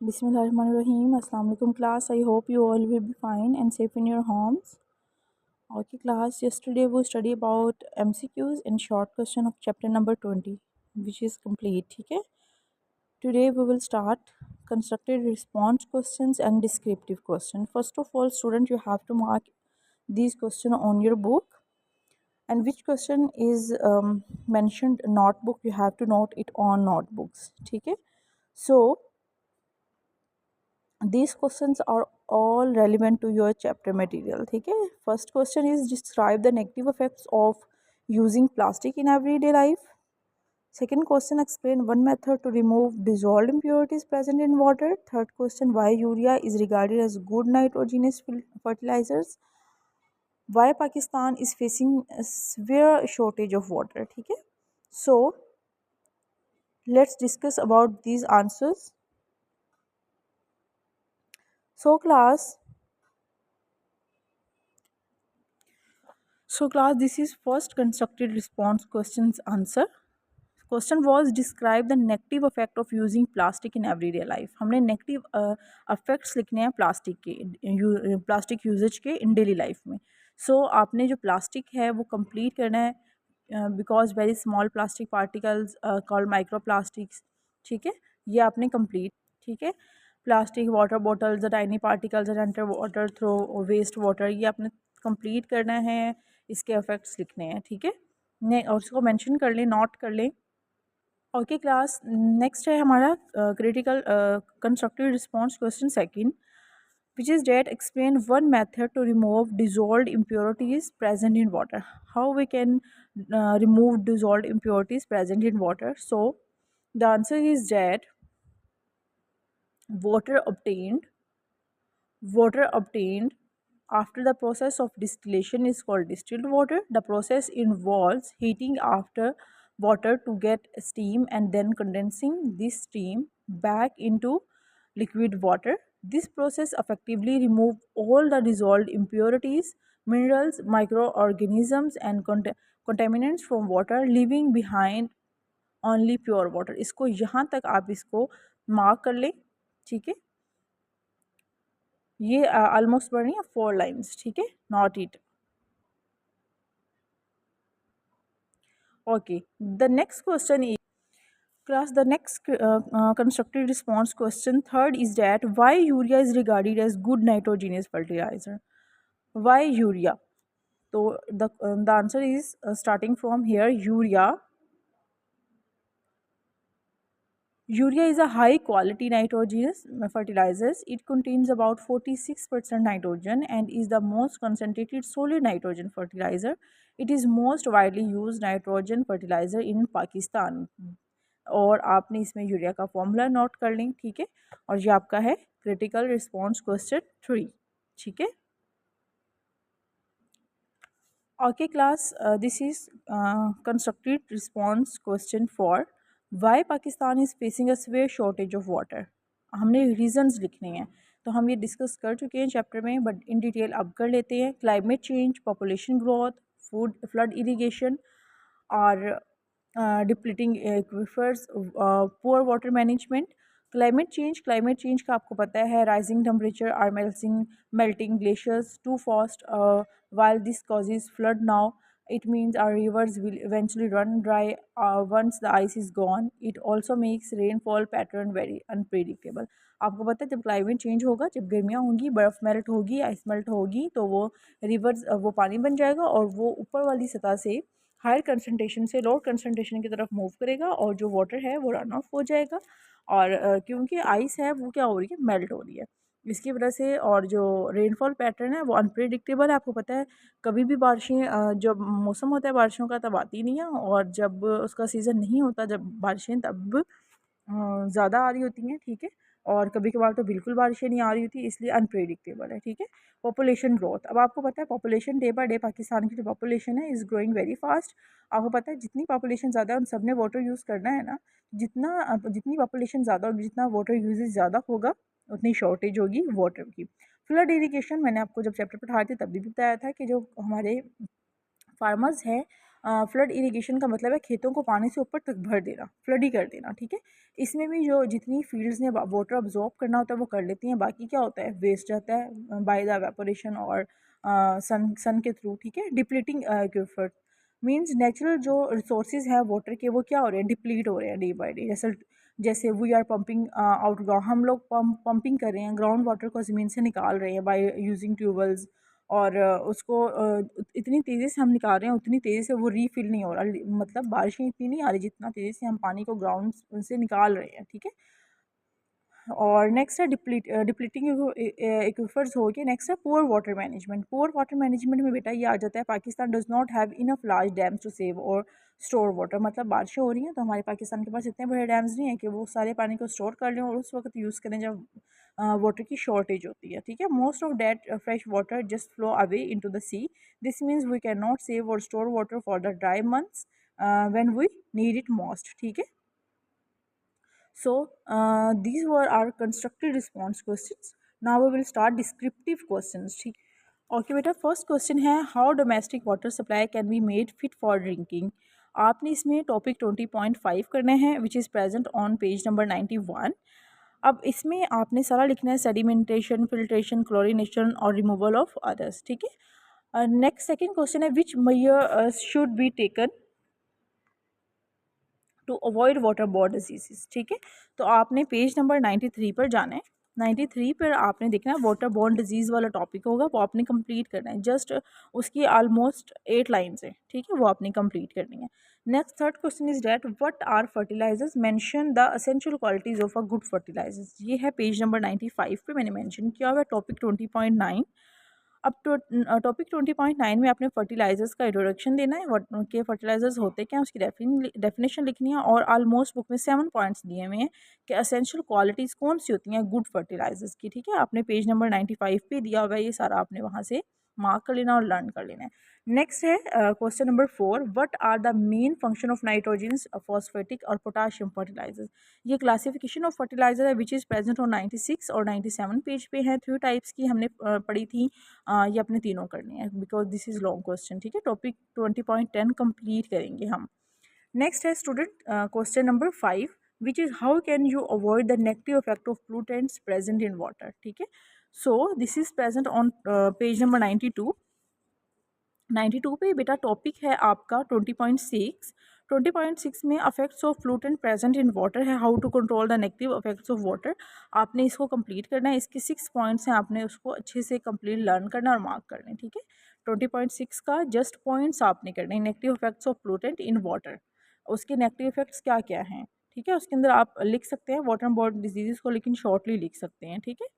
Bismillahirrahmanirrahim. Assalamu alaikum class. I hope you all will be fine and safe in your homes. Okay class, yesterday we studied about MCQs and short question of chapter number 20 which is complete. Okay. Today we will start constructed response questions and descriptive questions. First of all student, you have to mark these questions on your book, and which question is mentioned notebook, you have to note it on notebooks. Okay. So these questions are all relevant to your chapter material. Okay. First question is describe the negative effects of using plastic in everyday life. Second question, explain one method to remove dissolved impurities present in water. Third question, why urea is regarded as good nitrogenous fertilizers. Why Pakistan is facing a severe shortage of water. Okay. So let's discuss about these answers. So class, this is first constructed response questions answer. Question was describe the negative effect of using plastic in everyday life. हमने negative effects लिखने हैं plastic के, plastic usage के इन daily life में. सो आपने जो plastic है वो कंप्लीट करना है, because very small plastic particles called microplastics. ठीक है, ये आपने कंप्लीट. ठीक है, plastic water bottles tiny particles enter water throw waste water, ये आपने कंप्लीट करना है, इसके इफेक्ट्स लिखने हैं. ठीक है, और उसको मेंशन कर लें, नोट कर लें. ओके क्लास, नेक्स्ट है हमारा critical constructive response question second, which is that explain one method to remove dissolved impurities present in water. How we can remove dissolved impurities present in water? So the answer is that water obtained after the process of distillation is called distilled water. The process involves heating after water to get steam and then condensing this steam back into liquid water. This process effectively removes all the dissolved impurities, minerals, microorganisms and contaminants from water, leaving behind only pure water. इसको यहाँ तक आप इसको mark कर लें. ठीक है, ये ऑलमोस्ट पढ़नी है 4 लाइन्स. ठीक है, not it. Okay, the next question is class, the next constructed response question third is that why urea is regarded as good nitrogenous fertilizer. Why urea? So the answer is starting from here. Urea is a high quality nitrogenous fertilizers. It contains about 46% nitrogen and is the most concentrated solid nitrogen fertilizer. It is most widely used nitrogen fertilizer in Pakistan. और आपने इसमें urea का formula note कर लें. ठीक है, और ये आपका है क्रिटिकल रिस्पॉन्स क्वेश्चन 3. ठीक है. Okay class, this is constructed response question 4. Why Pakistan is facing a severe shortage of water. हमने रीजंस लिखने हैं, तो हम ये डिस्कस कर चुके हैं चैप्टर में, बट इन डिटेल अब कर लेते हैं. Climate change, population growth, food flood irrigation और depleting aquifers, poor water management. Climate change का आपको पता है, rising temperature are melting glaciers too fast while this causes flood now. It means our rivers will eventually run dry once the ice is gone. It also makes rainfall pattern very unpredictable. आपको पता है जब climate change होगा, जब गर्मियाँ होंगी, बर्फ़ melt होगी, आइस मेल्ट होगी, तो वो रिवर्स वो पानी बन जाएगा और वो ऊपर वाली सतह से हायर कंसनट्रेशन से लोअर कंसनट्रेशन की तरफ मूव करेगा और जो वाटर है वो रन ऑफ हो जाएगा. और क्योंकि आइस है वो क्या हो रही है, मेल्ट हो रही है, इसकी वजह से. और जो रेनफॉल पैटर्न है वो अनप्रेडिक्टेबल है. आपको पता है कभी भी बारिशें, जब मौसम होता है बारिशों का तब आती नहीं है, और जब उसका सीज़न नहीं होता जब बारिशें, तब ज़्यादा आ रही होती हैं. ठीक है, और कभी कभार तो बिल्कुल बारिशें नहीं आ रही होती, इसलिए अनप्रेडिक्टेबल है. ठीक है. पॉपुलेशन ग्रोथ, अब आपको पता है population day by day Pakistan की जो पॉपुलेशन है इज़ ग्रोइंग वेरी फास्ट. आपको पता है जितनी पॉपुलेशन ज़्यादा है उन सब ने वाटर यूज़ करना है ना. जितनी पॉपुलेशन ज़्यादा होगी, जितना वाटर यूजेज ज़्यादा होगा, उतनी शॉर्टेज होगी वाटर की. फ्लड इरीगेशन मैंने आपको जब चैप्टर पढ़ाए थे तब भी बताया था कि जो हमारे फार्मर्स हैं फ्लड इरिगेशन का मतलब है खेतों को पानी से ऊपर तक भर देना, फ्लड ही कर देना, ठीक है। इसमें भी जो जितनी फील्ड्स ने वाटर अब्जॉर्ब करना होता है वो कर लेती हैं, बाकी क्या होता है वेस्ट जाता है बाय द एवापोरेशन और सन के थ्रू, ठीक है। डिप्लीटिंग एक्वीफर्स मींस नेचुरल जो रिसोर्सेज है वाटर के वो क्या हो रहे हैं, डिप्लीट हो रहे हैं डे बाय डे। जैसे जैसे वी आर पंपिंग आउट, हम लोग पंपिंग कर रहे हैं ग्राउंड वाटर को ज़मीन से निकाल रहे हैं बाय यूजिंग ट्यूबवेल्स, और उसको इतनी तेज़ी से हम निकाल रहे हैं, उतनी तेज़ी से वो रीफिल नहीं हो रहा, मतलब बारिशें इतनी नहीं आ रही जितना तेज़ी से हम पानी को ग्राउंड से निकाल रहे हैं, ठीक है। और नेक्स्ट है डिप्लीटिंग एक्वीफर्स हो गए। नेक्स्ट है poor water management. Poor water management में बेटा ये आ जाता है Pakistan does not have enough large dams to save और स्टोर वाटर, मतलब बारिशें हो रही हैं तो हमारे पाकिस्तान के पास इतने बड़े डैम्स नहीं है कि वो सारे पानी को स्टोर कर लें और उस वक्त यूज़ करें जब वाटर की शॉर्टेज होती है, ठीक है। Most of that fresh water just flow away into the sea, this means we can not save और store water for the dry months when we need it most, ठीक है। So these were our constructed response questions. Now we will start descriptive questions. ठीक, okay बेटा, first question है how domestic water supply can be made fit for drinking. आपने इसमें topic 20.5 करने हैं which is present on page number 91। अब इसमें आपने सारा लिखना है सेडिमेंटेशन, फिल्ट्रेशन, क्लोरिनेशन और रिमूवल ऑफ अदर्स, ठीक है। नेक्स्ट सेकेंड क्वेश्चन है which measure should be taken to avoid water borne disease, ठीक है। तो आपने पेज नंबर 93 पर जाना है। 93 पर आपने देखना है वाटर बॉर्न डिजीज़ वाला टॉपिक होगा, वो आपने कंप्लीट करना है। जस्ट उसकी ऑलमोस्ट 8 लाइन्स है, ठीक है, वो आपने कंप्लीट करनी है। Next third question is that what are fertilizers, mention the essential qualities of a good fertilizers. ये है पेज नंबर 95 पे मैंने मेंशन किया हुआ है टॉपिक 20.9। अब तो टॉपिक 20.9 में आपने फर्टिलाइजर्स का इंट्रोडक्शन देना है कि फर्टिलाइजर्स होते क्या हैं, उसकी डेफिनेशन लिखनी है, और ऑलमोस्ट बुक में 7 पॉइंट्स दिए हुए हैं कि असेंशियल क्वालिटीज़ कौन सी होती हैं गुड फर्टिलाइजर्स की, ठीक है। आपने पेज नंबर 95 पे दिया हुआ है ये सारा, आपने वहाँ से मार्क कर लेना और लर्न कर लेना है। नेक्स्ट है question number 4, what are the main function of nitrogens, phosphatic और पोटाशियम फर्टिलाइजर्स। ये क्लासिफिकेशन ऑफ फर्टिलाइजर है विच इज़ प्रेजेंट ऑन 96 और 97 पेज पे है। 3 टाइप्स की हमने पढ़ी थी, ये अपने तीनों करनी है because this is long question, ठीक है। टॉपिक 20.10 कंप्लीट करेंगे हम। नेक्स्ट है student question number 5 which is how can you avoid the negative effect of pollutants present in water, ठीक है। So this is present on page number 92। 92 पे बेटा topic है आपका 20.6। 20.6 में effects of pollutant present in water है, how to control the negative effects of water. आपने इसको कंप्लीट करना है, इसके 6 पॉइंट्स हैं, आपने उसको अच्छे से कंप्लीट लर्न करना और मार्क करना है, ठीक है। 20.6 का जस्ट पॉइंट्स आपने करने हैं, negative effects of pollutant in water, उसके नेगेटिव इफेक्ट्स क्या क्या हैं, ठीक है। उसके अंदर आप लिख सकते हैं वाटर बॉर्न डिजीज़ को, लेकिन शॉर्टली लिख सकते हैं, ठीक है।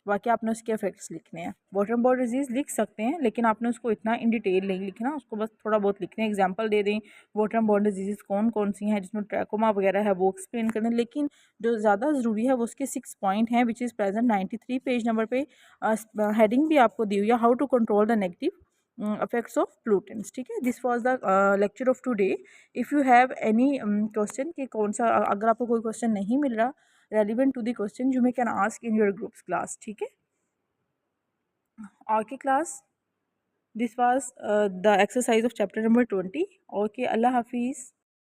बाकी आपने उसके इफेक्ट्स लिखने हैं। वाटर बॉर्न डिजीज़ लिख सकते हैं लेकिन आपने उसको इतना इन डिटेल नहीं लिखना, उसको बस थोड़ा बहुत लिखने, एग्जांपल दे दें वाटर बॉर्न डिजीज़ कौन कौन सी हैं जिसमें ट्रैकोमा वगैरह है वो एक्सप्लेन करें। लेकिन जो ज़्यादा ज़रूरी है वो उसके 6 पॉइंट हैं which is present 93 page number पे। हेडिंग भी आपको दी हुई है, how to control the negative effects of pollutants, ठीक है। This was the lecture of today. If you have any question कि कौन सा, अगर आपको कोई क्वेश्चन नहीं मिल रहा relevant to the question, you may can ask in your groups class, ठीक है। Okay class, this was the exercise of chapter number 20. Okay, Allah Hafiz.